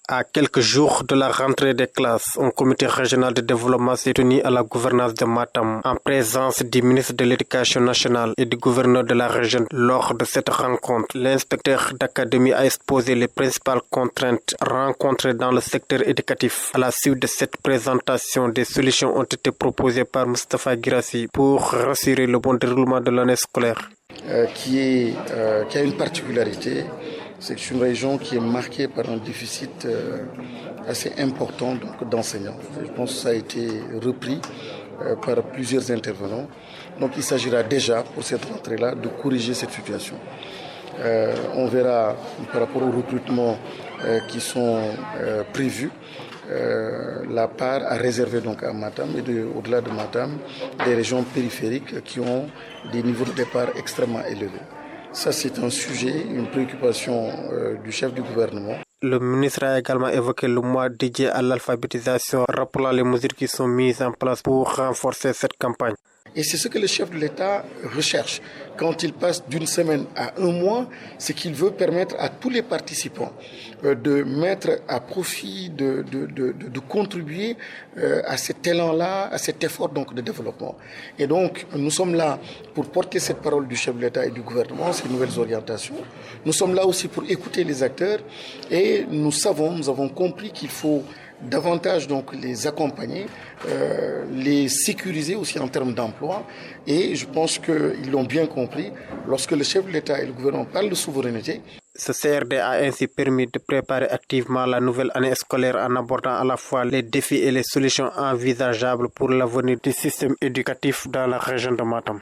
À quelques jours de la rentrée des classes, un comité régional de développement s'est tenu à la gouvernance de Matam en présence du ministre de l'Éducation nationale et du gouverneur de la région. Lors de cette rencontre, l'inspecteur d'académie a exposé les principales contraintes rencontrées dans le secteur éducatif. À la suite de cette présentation, des solutions ont été proposées par Moustapha Guirassy pour rassurer le bon déroulement de l'année scolaire. Qui a une particularité, c'est que c'est une région qui est marquée par un déficit assez important d'enseignants. Je pense que ça a été repris par plusieurs intervenants. Donc il s'agira déjà pour cette rentrée-là de corriger cette situation. On verra par rapport aux recrutements qui sont prévus. La part à réserver donc à Matam et au-delà de Matam, des régions périphériques qui ont des niveaux de départ extrêmement élevés. Ça, c'est un sujet, une préoccupation du chef du gouvernement. Le ministre a également évoqué le mois dédié à l'alphabétisation, rappelant les mesures qui sont mises en place pour renforcer cette campagne. Et c'est ce que le chef de l'État recherche. Quand il passe d'une semaine à un mois, c'est qu'il veut permettre à tous les participants de mettre à profit, de contribuer à cet élan-là, à cet effort donc de développement. Et donc, nous sommes là pour porter cette parole du chef de l'État et du gouvernement, ces nouvelles orientations. Nous sommes là aussi pour écouter les acteurs et nous avons compris qu'il faut davantage donc les accompagner, les sécuriser aussi en termes d'emploi. Et je pense qu'ils l'ont bien compris. Lorsque le chef de l'État et le gouvernement parlent de souveraineté, ce CRD a ainsi permis de préparer activement la nouvelle année scolaire en abordant à la fois les défis et les solutions envisageables pour l'avenir du système éducatif dans la région de Matam.